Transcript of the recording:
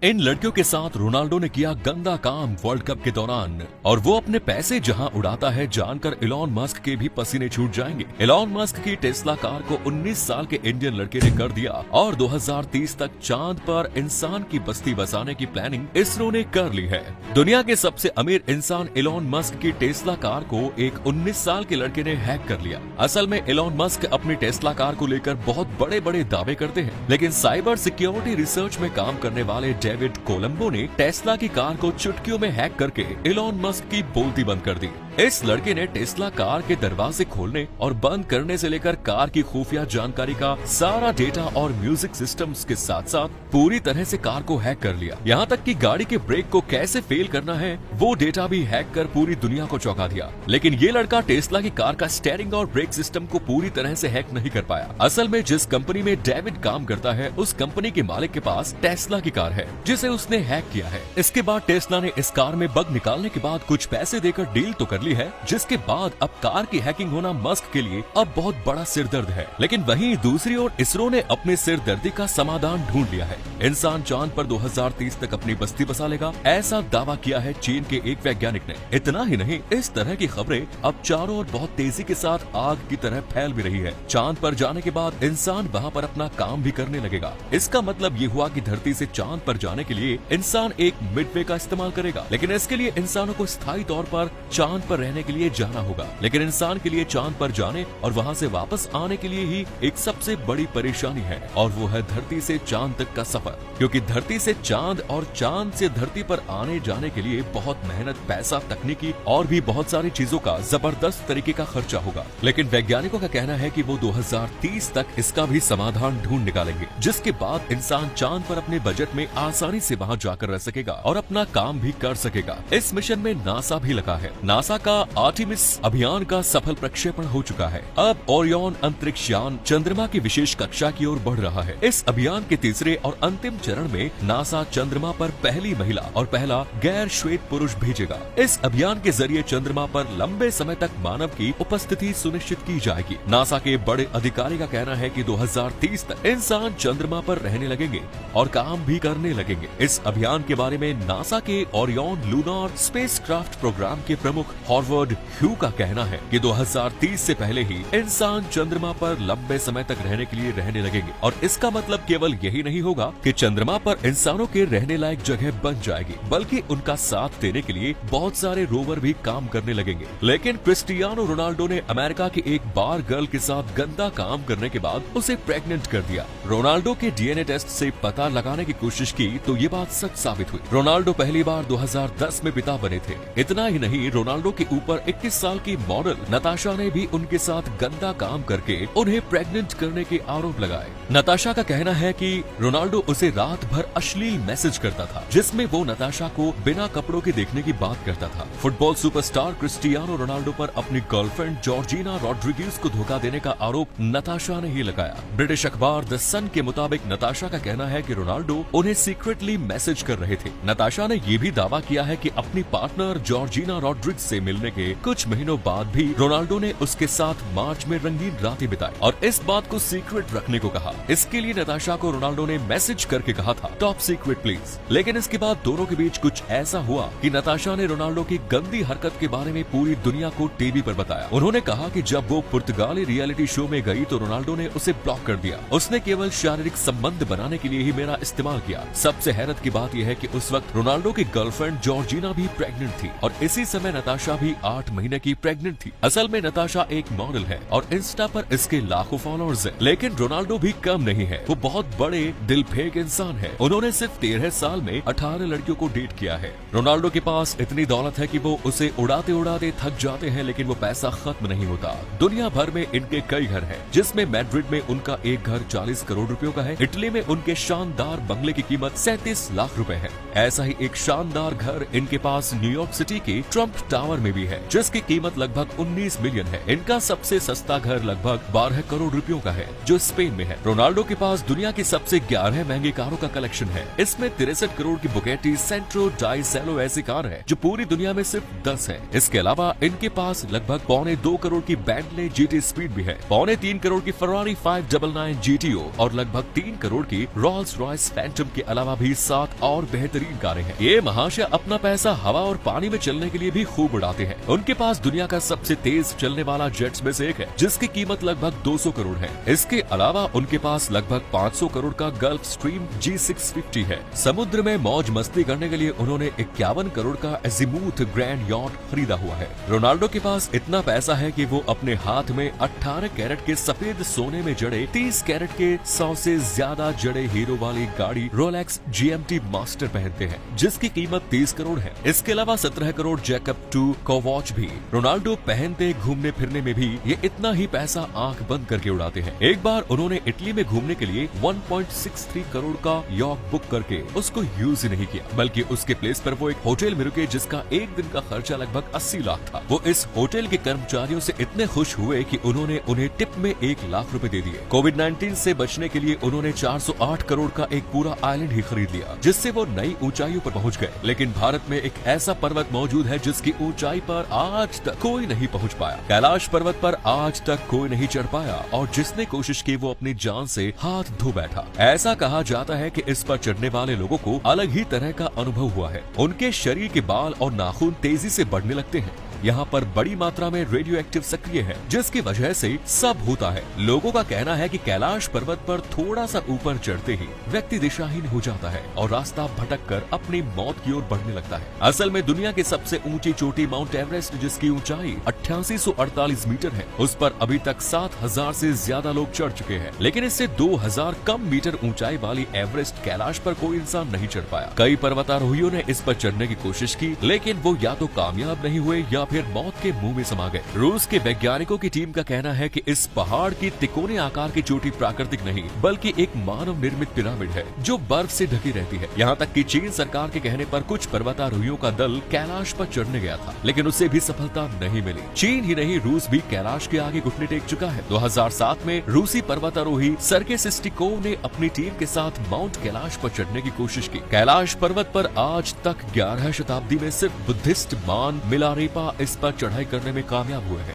इन लड़कियों के साथ रोनाल्डो ने किया गंदा काम वर्ल्ड कप के दौरान, और वो अपने पैसे जहां उड़ाता है जानकर इलॉन मस्क के भी पसीने छूट जाएंगे। इलॉन मस्क की टेस्ला कार को 19 साल के इंडियन लड़के ने कर दिया और 2030 तक चांद पर इंसान की बस्ती बसाने की प्लानिंग इसरो ने कर ली है। दुनिया के सबसे अमीर इंसान इलॉन मस्क की टेस्ला कार को एक 19 साल के लड़के ने हैक कर लिया। असल में इलॉन मस्क अपनी टेस्ला कार को लेकर बहुत बड़े बड़े दावे करते हैं, लेकिन साइबर सिक्योरिटी रिसर्च में काम करने वाले डेविड कोलंबो ने टेस्ला की कार को चुटकियों में हैक करके इलॉन मस्क की बोलती बंद कर दी। इस लड़के ने टेस्ला कार के दरवाजे खोलने और बंद करने से लेकर कार की खुफिया जानकारी का सारा डेटा और म्यूजिक सिस्टम्स के साथ साथ पूरी तरह से कार को हैक कर लिया। यहाँ तक कि गाड़ी के ब्रेक को कैसे फेल करना है वो डेटा भी हैक कर पूरी दुनिया को चौंका दिया। लेकिन ये लड़का टेस्ला की कार का स्टीयरिंग और ब्रेक सिस्टम को पूरी तरह से हैक नहीं कर पाया। असल में जिस कंपनी में डेविड काम करता है उस कंपनी के मालिक के पास टेस्ला की कार है जिसे उसने हैक किया है। इसके बाद टेस्ला ने इस कार में बग निकालने के बाद कुछ पैसे देकर डील तो कर ली है, जिसके बाद अब कार की हैकिंग होना मस्क के लिए अब बहुत बड़ा सिरदर्द है। लेकिन वहीं दूसरी ओर इसरो ने अपने सिरदर्दी का समाधान ढूंढ लिया है। इंसान चांद पर 2030 तक अपनी बस्ती बसा लेगा, ऐसा दावा किया है चीन के एक वैज्ञानिक ने। इतना ही नहीं, इस तरह की खबरें अब चारों ओर बहुत तेजी के साथ आग की तरह फैल भी रही है। चांद पर जाने के बाद इंसान वहाँ पर अपना काम भी करने लगेगा। इसका मतलब ये हुआ कि धरती से चांद पर जाने के लिए इंसान एक मिडवे का इस्तेमाल करेगा, लेकिन इसके लिए इंसानों को स्थायी तौर पर चांद पर रहने के लिए जाना होगा। लेकिन इंसान के लिए चांद पर जाने और वहाँ से वापस आने के लिए ही एक सबसे बड़ी परेशानी है, और वो है धरती से चांद तक का सफर। क्योंकि धरती से चांद और चांद से धरती पर आने जाने के लिए बहुत मेहनत, पैसा, तकनीकी और भी बहुत सारी चीजों का जबरदस्त तरीके का खर्चा होगा। लेकिन वैज्ञानिकों का कहना है कि वो 2030 तक इसका भी समाधान ढूंढ निकालेंगे, जिसके बाद इंसान चांद पर अपने बजट में आसानी से वहाँ जाकर रह सकेगा और अपना काम भी कर सकेगा। इस मिशन में नासा भी लगा है। नासा का आर्टेमिस अभियान का सफल प्रक्षेपण हो चुका है। अब ओरियन अंतरिक्ष यान चंद्रमा की विशेष कक्षा की ओर बढ़ रहा है। इस अभियान के तीसरे और अंतिम चरण में नासा चंद्रमा पर पहली महिला और पहला गैर श्वेत पुरुष भेजेगा। इस अभियान के जरिए चंद्रमा पर लंबे समय तक मानव की उपस्थिति सुनिश्चित की जाएगी। नासा के बड़े अधिकारी का कहना है कि 2030 तक इंसान चंद्रमा पर रहने लगेंगे और काम भी करने लगेंगे। इस अभियान के बारे में नासा के ओरियन लूनार स्पेसक्राफ्ट प्रोग्राम के प्रमुख हॉवर्ड ह्यू का कहना है कि 2030 से पहले ही इंसान चंद्रमा पर लंबे समय तक रहने के लिए रहने लगेंगे, और इसका मतलब केवल यही नहीं होगा कि चंद्रमा पर इंसानों के रहने लायक जगह बन जाएगी, बल्कि उनका साथ देने के लिए बहुत सारे रोवर भी काम करने लगेंगे। लेकिन क्रिस्टियानो रोनाल्डो ने अमेरिका की एक बार गर्ल के साथ गंदा काम करने के बाद उसे प्रेग्नेंट कर दिया। रोनाल्डो के डीएनए टेस्ट से पता लगाने की कोशिश की तो ये बात सच साबित हुई। रोनाल्डो पहली बार 2010 में पिता बने थे। इतना ही नहीं, रोनाल्डो के ऊपर 21 साल की मॉडल नताशा ने भी उनके साथ गंदा काम करके उन्हें प्रेग्नेंट करने के आरोप लगाए। नताशा का कहना है कि रोनाल्डो उसे रात भर अश्लील मैसेज करता था, जिसमें वो नताशा को बिना कपड़ों के देखने की बात करता था। फुटबॉल सुपरस्टार क्रिस्टियानो रोनाल्डो पर अपनी गर्लफ्रेंड जॉर्जिना रोड्रिगेज को धोखा देने का आरोप नताशा ने ही लगाया। ब्रिटिश अखबार द सन के मुताबिक नताशा का कहना है कि रोनाल्डो उन्हें सीक्रेटली मैसेज कर रहे थे। नताशा ने ये भी दावा किया है कि अपनी पार्टनर जॉर्जिना रोड्रिगेज से मिलने के कुछ महीनों बाद भी रोनाल्डो ने उसके साथ मार्च में रंगीन रातें बिताई और इस बात को सीक्रेट रखने को कहा। इसके लिए नताशा को रोनाल्डो ने मैसेज करके कहा था, टॉप सीक्रेट प्लीज। लेकिन इसके बाद दोनों के बीच कुछ ऐसा हुआ कि नताशा ने रोनाल्डो की गंदी हरकत के बारे में पूरी दुनिया को टीवी पर बताया। उन्होंने कहा कि जब वो पुर्तगाली रियलिटी शो में गई तो रोनाल्डो ने उसे ब्लॉक कर दिया। उसने केवल शारीरिक संबंध बनाने के लिए ही मेरा इस्तेमाल किया। सबसे हैरत की बात यह है कि उस वक्त रोनाल्डो की गर्लफ्रेंड जॉर्जिना भी प्रेग्नेंट थी और इसी समय नताशा भी 8 महीने की प्रेग्नेंट थी। असल में नताशा एक मॉडल है और इंस्टा पर इसके लाखों फॉलोअर्स हैं। लेकिन रोनाल्डो भी कम नहीं है, वो बहुत बड़े दिलफेक इंसान है। उन्होंने सिर्फ 13 साल में 18 लड़कियों को डेट किया है। रोनाल्डो के पास इतनी दौलत है कि वो उसे उड़ाते उड़ाते थक जाते हैं, लेकिन वो पैसा खत्म नहीं होता। दुनिया भर में इनके कई घर हैं, जिसमें मैड्रिड में उनका एक घर 40 करोड़ रुपयों का है। इटली में उनके शानदार बंगले की कीमत 37 लाख रुपए है। ऐसा ही एक शानदार घर इनके पास न्यूयॉर्क सिटी के ट्रम्प टावर में में भी है, जिसकी कीमत लगभग 19 मिलियन है। इनका सबसे सस्ता घर लगभग 12 करोड़ रुपयों का है, जो स्पेन में है। रोनाल्डो के पास दुनिया की सबसे 11 महंगी कारों का कलेक्शन है। इसमें 63 करोड़ की बुगैटी सेंट्रो डाइसेलो ऐसी कार है जो पूरी दुनिया में सिर्फ 10 है। इसके अलावा इनके पास लगभग 2.25 करोड़ की बेंटले जीटी स्पीड भी है, 3.25 करोड़ की फरारी 599 GTO और लगभग 3 करोड़ की रोल्स रॉयस फैंटम के अलावा भी 7 और बेहतरीन कारें हैं। ये महाशय अपना पैसा हवा और पानी में चलने के लिए भी खूब उड़ाते हैं। उनके पास दुनिया का सबसे तेज चलने वाला जेट्स में से एक है, जिसकी कीमत लगभग 200 करोड़ है। इसके अलावा उनके पास लगभग 500 करोड़ का गल्फ स्ट्रीम G650 है। समुद्र में मौज मस्ती करने के लिए उन्होंने 51 करोड़ का एजिमुथ ग्रैंड यॉट खरीदा हुआ है। रोनाल्डो के पास इतना पैसा है कि वो अपने हाथ में 18 कैरेट के सफेद सोने में जड़े 30 कैरेट के 100 से ज्यादा जड़े हीरो वाली गाड़ी रोलेक्स GMT मास्टर पहनते हैं, जिसकी कीमत 30 करोड़ है। इसके अलावा 17 करोड़ जैकब 2 को वॉच भी। रोनाल्डो पहनते घूमने फिरने में भी ये इतना ही पैसा आंख बंद करके उड़ाते हैं। एक बार उन्होंने इटली में घूमने के लिए 1.63 करोड़ का यॉट बुक करके उसको यूज ही नहीं किया, बल्कि उसके प्लेस पर वो एक होटल में रुके जिसका एक दिन का खर्चा लगभग 80 लाख था। वो इस होटल के कर्मचारियों से इतने खुश हुए कि उन्होंने उन्हें टिप में 1 लाख रुपए दे दिए। कोविड-19 से बचने के लिए उन्होंने 408 करोड़ का एक पूरा आइलैंड ही खरीद लिया, जिससे वो नई ऊंचाइयों पर पहुंच गए। लेकिन भारत में एक ऐसा पर्वत मौजूद है जिसकी ऊंचाई पर आज तक कोई नहीं पहुंच पाया। कैलाश पर्वत पर आज तक कोई नहीं चढ़ पाया और जिसने कोशिश की वो अपनी जान से हाथ धो बैठा। ऐसा कहा जाता है कि इस पर चढ़ने वाले लोगों को अलग ही तरह का अनुभव हुआ है। उनके शरीर के बाल और नाखून तेजी से बढ़ने लगते हैं। यहाँ पर बड़ी मात्रा में रेडियो एक्टिव सक्रिय है, जिसकी वजह से सब होता है। लोगों का कहना है कि कैलाश पर्वत पर थोड़ा सा ऊपर चढ़ते ही व्यक्ति दिशाहीन हो जाता है और रास्ता भटक कर अपनी मौत की ओर बढ़ने लगता है। असल में दुनिया की सबसे ऊंची चोटी माउंट एवरेस्ट, जिसकी ऊंचाई 8848 मीटर है, उस पर अभी तक 7000 से ज्यादा लोग चढ़ चुके हैं। लेकिन इससे 2000 कम मीटर ऊंचाई वाली एवरेस्ट कैलाश पर कोई इंसान नहीं चढ़ पाया। कई पर्वतारोहियों ने इस पर चढ़ने की कोशिश की, लेकिन वो या तो कामयाब नहीं हुए या फिर मौत के मुंह में समा गए। रूस के वैज्ञानिकों की टीम का कहना है कि इस पहाड़ की तिकोने आकार की चोटी प्राकृतिक नहीं, बल्कि एक मानव निर्मित पिरामिड है जो बर्फ से ढकी रहती है। यहाँ तक कि चीन सरकार के कहने पर कुछ पर्वतारोहियों का दल कैलाश पर चढ़ने गया था, लेकिन उसे भी सफलता नहीं मिली। चीन ही नहीं, रूस भी कैलाश के आगे घुटने टेक चुका है। 2007 में रूसी पर्वतारोही सर्गे सिस्टिकोव ने अपनी टीम के साथ माउंट कैलाश पर चढ़ने की कोशिश की। कैलाश पर्वत पर आज तक 11 शताब्दी में सिर्फ बुद्धिस्ट मान मिलारेपा इस पर चढ़ाई करने में कामयाब हुए हैं।